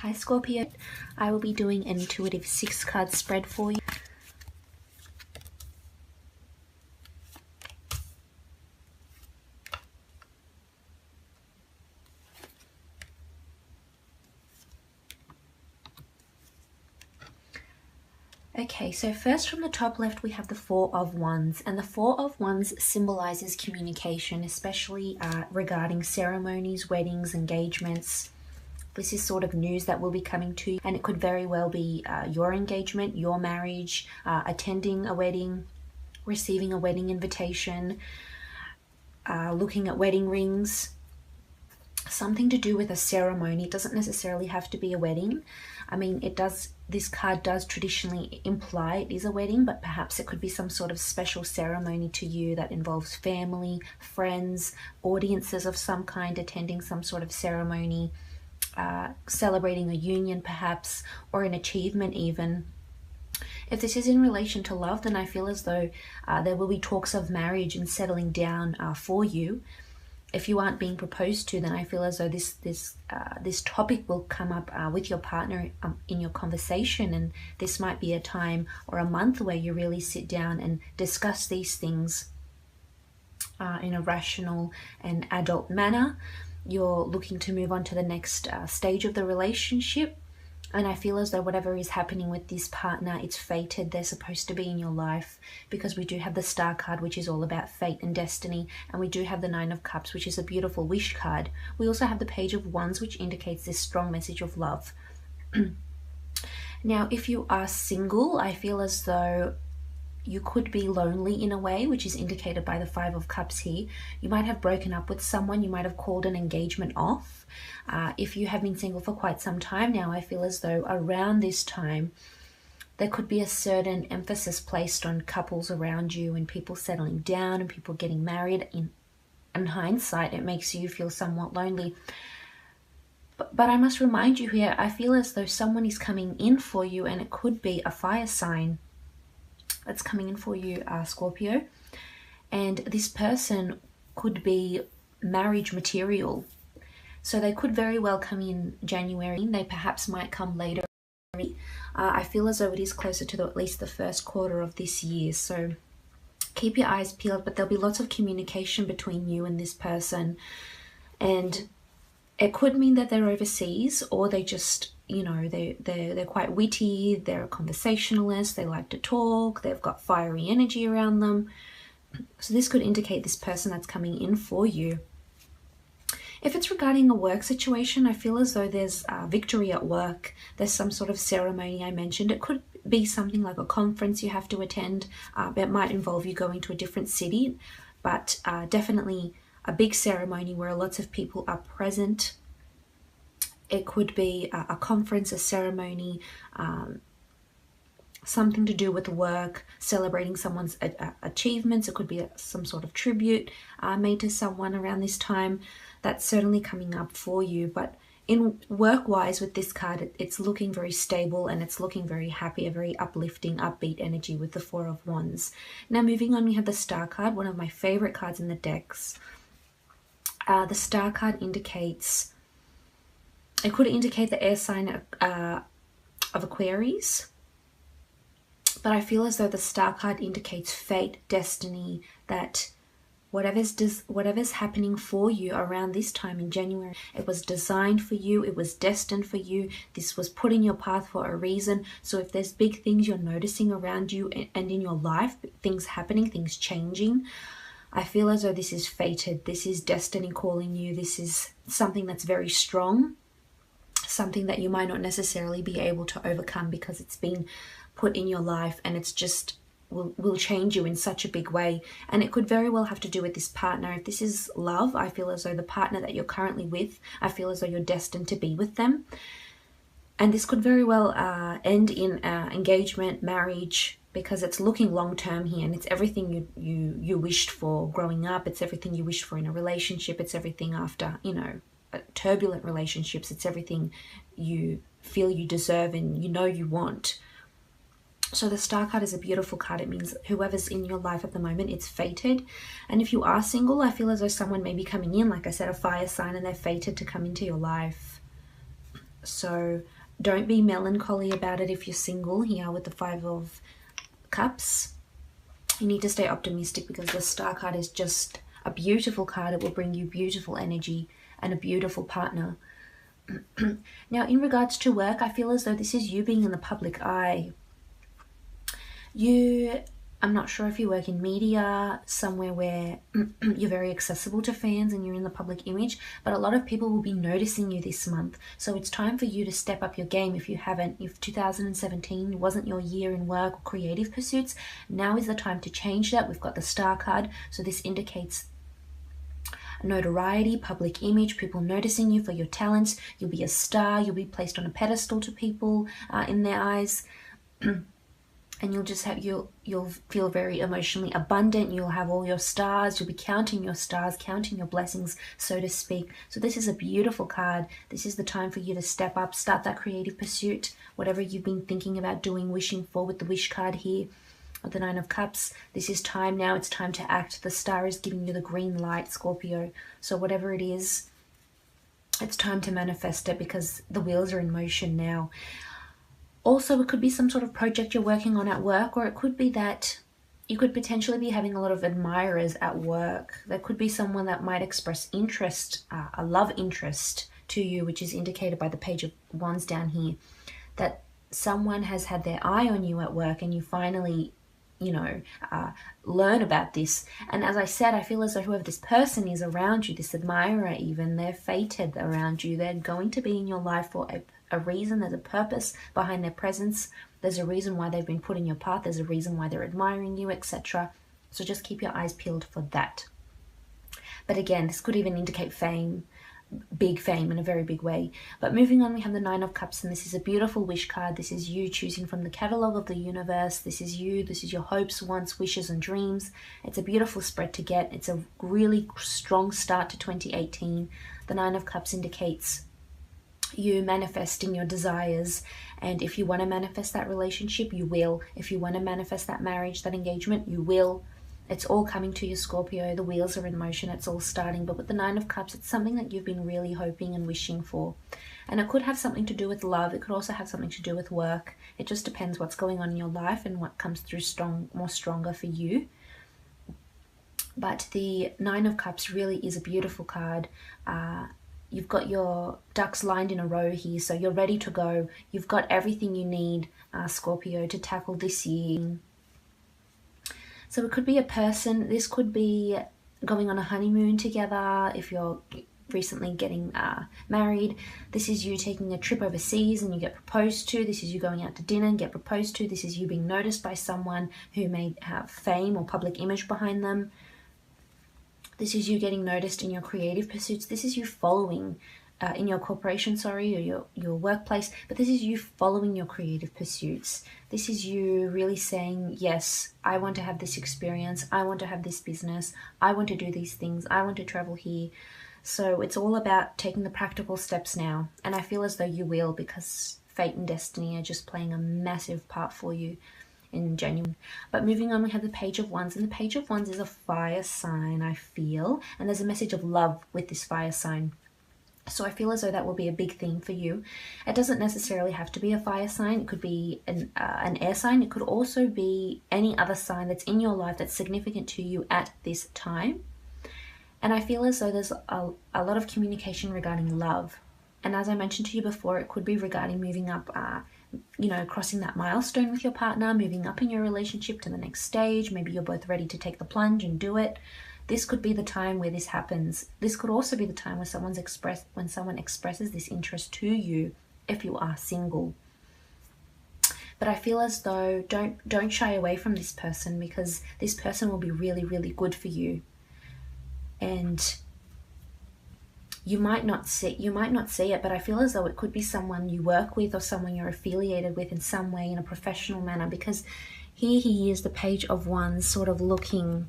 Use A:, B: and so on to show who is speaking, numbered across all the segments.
A: Hi Scorpio, I will be doing an intuitive 6-card spread for you. Okay, so first from the top left we have the Four of Wands, and the Four of Wands symbolizes communication, especially regarding ceremonies, weddings, engagements. This is sort of news that will be coming to you, and it could very well be your engagement, your marriage, attending a wedding, receiving a wedding invitation, looking at wedding rings, something to do with a ceremony. It doesn't necessarily have to be a wedding. I mean, this card does traditionally imply it is a wedding, but perhaps it could be some sort of special ceremony to you that involves family, friends, audiences of some kind attending some sort of ceremony, celebrating a union perhaps, or an achievement even. If this is in relation to love, then I feel as though there will be talks of marriage and settling down for you. If you aren't being proposed to, then I feel as though this topic will come up with your partner in your conversation, and this might be a time or a month where you really sit down and discuss these things in a rational and adult manner. You're looking to move on to the next stage of the relationship, and I feel as though whatever is happening with this partner, it's fated. They're supposed to be in your life, because we do have the Star card, which is all about fate and destiny, and we do have the Nine of Cups, which is a beautiful wish card. We also have the Page of Wands, which indicates this strong message of love. Now, if you are single, I feel as though you could be lonely in a way, which is indicated by the Five of Cups here. You might have broken up with someone. You might have called an engagement off. If you have been single for quite some time now, I feel as though around this time there could be a certain emphasis placed on couples around you and people settling down and people getting married. In hindsight, it makes you feel somewhat lonely. But I must remind you here, I feel as though someone is coming in for you, and it could be a fire sign that's coming in for you, Scorpio. And this person could be marriage material. So they could very well come in January. They perhaps might come later. I feel as though it is closer to at least the first quarter of this year. So keep your eyes peeled, but there'll be lots of communication between you and this person. And it could mean that they're overseas, or they just, you know, they're quite witty, they're a conversationalist, they like to talk, they've got fiery energy around them. So this could indicate this person that's coming in for you. If it's regarding a work situation, I feel as though there's victory at work. There's some sort of ceremony I mentioned. It could be something like a conference you have to attend. It might involve you going to a different city, but definitely a big ceremony where lots of people are present. It could be a conference, a ceremony, something to do with work, celebrating someone's achievements. It could be some sort of tribute made to someone around this time. That's certainly coming up for you. But in work-wise with this card, it's looking very stable, and it's looking very happy, a very uplifting, upbeat energy with the Four of Wands. Now moving on, we have the Star card, one of my favorite cards in the decks. The Star card indicates, it could indicate the air sign of Aquarius, but I feel as though the Star card indicates fate, destiny, that whatever's happening for you around this time in January, it was designed for you, it was destined for you, this was put in your path for a reason. So if there's big things you're noticing around you and in your life, things happening, things changing, I feel as though this is fated. This is destiny calling you. This is something that's very strong, something that you might not necessarily be able to overcome because it's been put in your life, and it's just will change you in such a big way. And it could very well have to do with this partner. If this is love, I feel as though the partner that you're currently with, I feel as though you're destined to be with them. And this could very well end in engagement, marriage, because it's looking long-term here, and it's everything you wished for growing up. It's everything you wished for in a relationship. It's everything after, you know, turbulent relationships. It's everything you feel you deserve and you know you want. So the Star card is a beautiful card. It means whoever's in your life at the moment, it's fated. And if you are single, I feel as though someone may be coming in, like I said, a fire sign, and they're fated to come into your life. So don't be melancholy about it if you're single here with the Five of Cups. You need to stay optimistic because the Star card is just a beautiful card. It will bring you beautiful energy and a beautiful partner. Now, in regards to work, I feel as though this is you being in the public eye. I'm not sure if you work in media, somewhere where you're very accessible to fans and you're in the public image, but a lot of people will be noticing you this month. So it's time for you to step up your game if you haven't. If 2017 wasn't your year in work or creative pursuits, now is the time to change that. We've got the Star card, so this indicates notoriety, public image, people noticing you for your talents. You'll be a star, you'll be placed on a pedestal to people in their eyes. And you'll feel very emotionally abundant. You'll have all your stars. You'll be counting your stars, counting your blessings, so to speak. So this is a beautiful card. This is the time for you to step up, start that creative pursuit, whatever you've been thinking about doing, wishing for with the wish card here of the Nine of Cups. This is time now. It's time to act. The star is giving you the green light, Scorpio. So whatever it is, it's time to manifest it because the wheels are in motion now. Also, it could be some sort of project you're working on at work, or it could be that you could potentially be having a lot of admirers at work. There could be someone that might express interest, a love interest to you, which is indicated by the Page of Wands down here, that someone has had their eye on you at work and you finally, learn about this. And as I said, I feel as though whoever this person is around you, this admirer even, they're fated around you. They're going to be in your life for a reason. There's a purpose behind their presence. There's a reason why they've been put in your path. There's a reason why they're admiring you, etc. So just keep your eyes peeled for that. But again, this could even indicate fame, big fame in a very big way. But moving on, we have the Nine of Cups, and this is a beautiful wish card. This is you choosing from the catalogue of the universe. This is you. This is your hopes, wants, wishes, and dreams. It's a beautiful spread to get. It's a really strong start to 2018. The Nine of Cups indicates you manifesting your desires, and if you want to manifest that relationship, you will. If you want to manifest that marriage, that engagement, you will. It's all coming to you, Scorpio. The wheels are in motion. It's all starting. But with the Nine of Cups, it's something that you've been really hoping and wishing for. And it could have something to do with love. It could also have something to do with work. It just depends what's going on in your life and what comes through more stronger for you. But the Nine of Cups really is a beautiful card. You've got your ducks lined in a row here, so you're ready to go. You've got everything you need, Scorpio, to tackle this year. So it could be a person. This could be going on a honeymoon together if you're recently getting married. This is you taking a trip overseas and you get proposed to. This is you going out to dinner and get proposed to. This is you being noticed by someone who may have fame or public image behind them. This is you getting noticed in your creative pursuits. This is you following in your corporation, or your workplace. But this is you following your creative pursuits. This is you really saying, yes, I want to have this experience. I want to have this business. I want to do these things. I want to travel here. So it's all about taking the practical steps now. And I feel as though you will, because fate and destiny are just playing a massive part for you in January. But moving on, we have the Page of Wands, and the Page of Wands is a fire sign, I feel, and there's a message of love with this fire sign. So I feel as though that will be a big theme for you. It doesn't necessarily have to be a fire sign. It could be an air sign. It could also be any other sign that's in your life that's significant to you at this time. And I feel as though there's a lot of communication regarding love. And as I mentioned to you before, it could be regarding moving up, crossing that milestone with your partner, moving up in your relationship to the next stage. Maybe you're both ready to take the plunge and do it. This could be the time where this happens. This could also be the time where someone expresses this interest to you if you are single. But I feel as though don't shy away from this person, because this person will be really, really good for you. And you might not see it, but I feel as though it could be someone you work with or someone you're affiliated with in some way in a professional manner, because here he is, the Page of Wands, sort of looking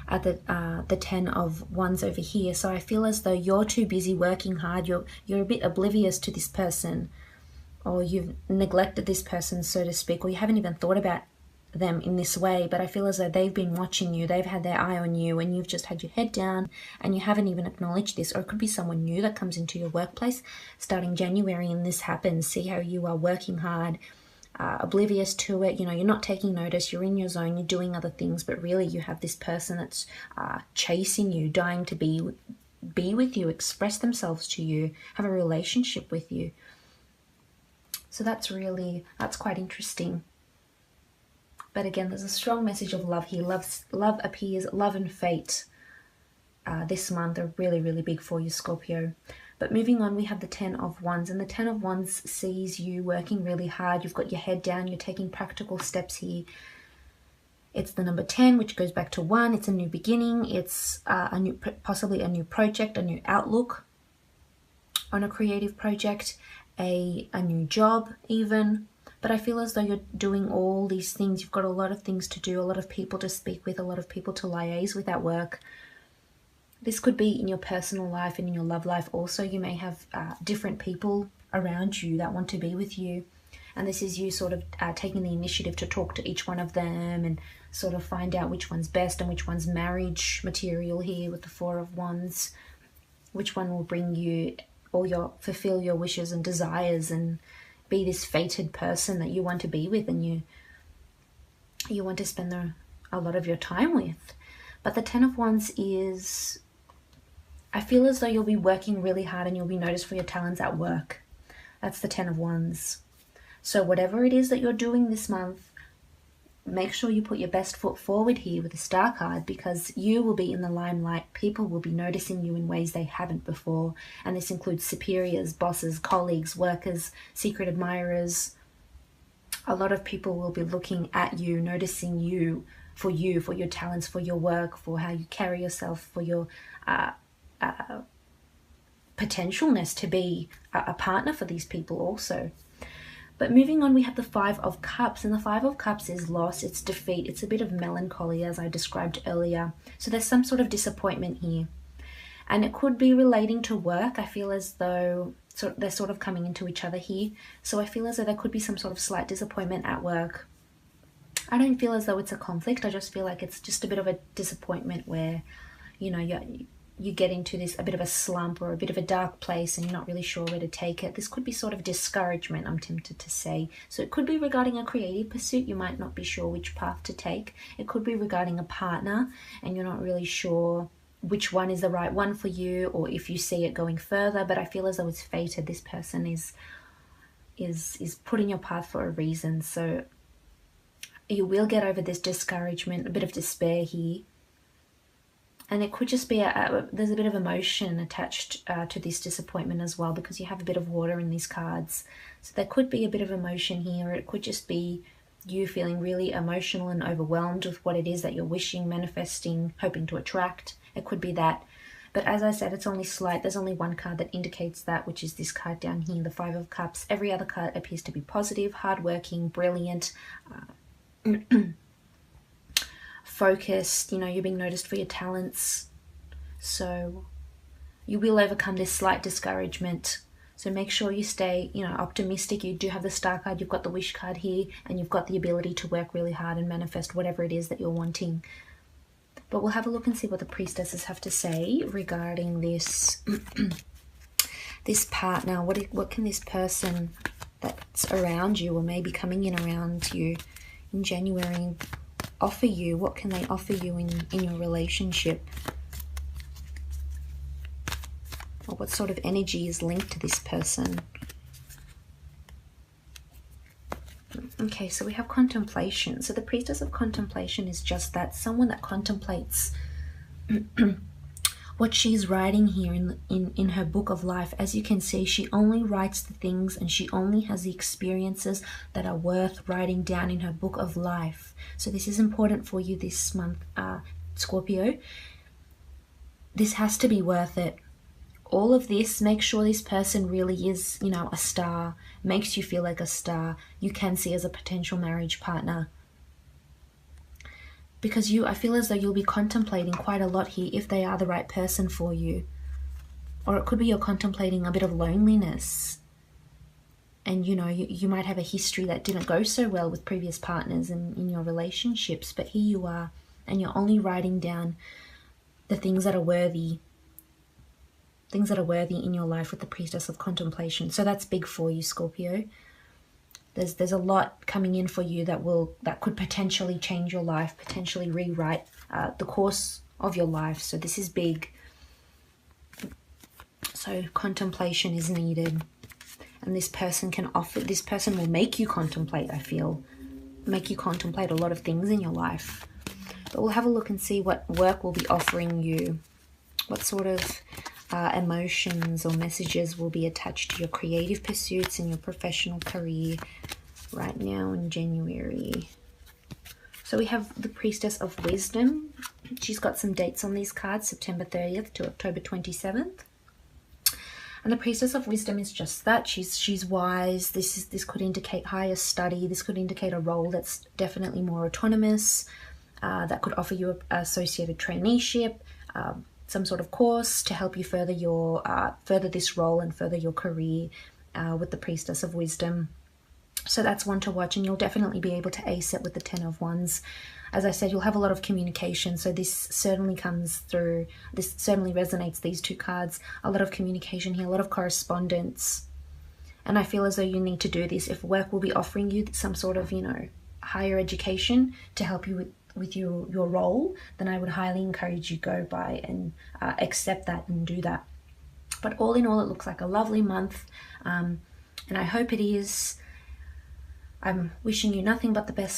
A: at the Ten of Wands over here. So I feel as though you're too busy working hard. You're a bit oblivious to this person, or you've neglected this person, so to speak, or you haven't even thought about them in this way, but I feel as though they've been watching you, they've had their eye on you, and you've just had your head down and you haven't even acknowledged this. Or it could be someone new that comes into your workplace starting January and this happens. See how you are working hard, oblivious to it. You know, you're not taking notice, you're in your zone, you're doing other things, but really you have this person that's chasing you, dying to be with you, express themselves to you, have a relationship with you. So that's quite interesting. But again, there's a strong message of love here. Love appears, love and fate this month are really, really big for you, Scorpio. But moving on, we have the 10 of Wands, and the 10 of Wands sees you working really hard. You've got your head down, you're taking practical steps here. It's the number 10, which goes back to 1. It's a new beginning. It's possibly a new project, a new outlook on a creative project, a new job even. But I feel as though you're doing all these things. You've got a lot of things to do, a lot of people to speak with, a lot of people to liaise with at work. This could be in your personal life and in your love life also. You may have different people around you that want to be with you. And this is you sort of taking the initiative to talk to each one of them and sort of find out which one's best and which one's marriage material here with the 4 of Wands. Which one will bring you fulfill your wishes and desires and be this fated person that you want to be with and you want to spend a lot of your time with. But the 10 of Wands is, I feel as though you'll be working really hard and you'll be noticed for your talents at work. That's the 10 of Wands. So whatever it is that you're doing this month, make sure you put your best foot forward here with the Star card, because you will be in the limelight. People will be noticing you in ways they haven't before. And this includes superiors, bosses, colleagues, workers, secret admirers. A lot of people will be looking at you, noticing you, for your talents, for your work, for how you carry yourself, for your potentialness to be a partner for these people also. But moving on, we have the 5 of Cups, and the 5 of Cups is loss, it's defeat, it's a bit of melancholy as I described earlier. So there's some sort of disappointment here. And it could be relating to work. I feel as though they're sort of coming into each other here. So I feel as though there could be some sort of slight disappointment at work. I don't feel as though it's a conflict. I just feel like it's just a bit of a disappointment where, you know, you get into a bit of a slump or a bit of a dark place and you're not really sure where to take it. This could be sort of discouragement, I'm tempted to say. So it could be regarding a creative pursuit. You might not be sure which path to take. It could be regarding a partner and you're not really sure which one is the right one for you, or if you see it going further. But I feel as though it's fated. This person is put in your path for a reason. So you will get over this discouragement, a bit of despair here. And it could just be, there's a bit of emotion attached to this disappointment as well, because you have a bit of water in these cards. So there could be a bit of emotion here, or it could just be you feeling really emotional and overwhelmed with what it is that you're wishing, manifesting, hoping to attract. It could be that. But as I said, it's only slight. There's only one card that indicates that, which is this card down here, the 5 of Cups. Every other card appears to be positive, hardworking, brilliant, focused. You know, you're being noticed for your talents. So you will overcome this slight discouragement. So make sure you stay, you know, optimistic. You do have the Star card, you've got the Wish card here, and you've got the ability to work really hard and manifest whatever it is that you're wanting. But we'll have a look and see what the priestesses have to say regarding this this partner. What can this person that's around you, or maybe coming in around you in January, offer you? What can they offer you in your relationship? Or what sort of energy is linked to this person? Okay, so we have contemplation. So the Priestess of Contemplation is just that, someone that contemplates what she's writing here in her book of life. As you can see, she only writes the things and she only has the experiences that are worth writing down in her book of life. So this is important for you this month, Scorpio. This has to be worth it. All of this, make sure this person really is, you know, a star, makes you feel like a star, you can see as a potential marriage partner. Because I feel as though you'll be contemplating quite a lot here if they are the right person for you. Or it could be you're contemplating a bit of loneliness. And you know, you might have a history that didn't go so well with previous partners and in your relationships, but here you are, and you're only writing down the things that are worthy in your life with the Priestess of Contemplation. So that's big for you, Scorpio. There's a lot coming in for you that could potentially change your life, potentially rewrite the course of your life. So this is big. So contemplation is needed. And this person will make you contemplate, I feel. Make you contemplate a lot of things in your life. But we'll have a look and see what work will be offering you. What sort of emotions or messages will be attached to your creative pursuits and your professional career right now in January. So we have the Priestess of Wisdom. She's got some dates on these cards, September 30th to October 27th. And the Priestess of Wisdom is just that. She's wise. This could indicate higher study. This could indicate a role that's definitely more autonomous. That could offer you an associated traineeship, some sort of course to help you further this role and further your career with the Priestess of Wisdom. So that's one to watch, and you'll definitely be able to ace it with the Ten of Wands. As I said, you'll have a lot of communication, so this certainly comes through. This certainly resonates, these two cards. A lot of communication here, a lot of correspondence. And I feel as though you need to do this. If work will be offering you some sort of, you know, higher education to help you with your role, then I would highly encourage you go by and accept that and do that. But all in all, it looks like a lovely month, and I hope it is. I'm wishing you nothing but the best,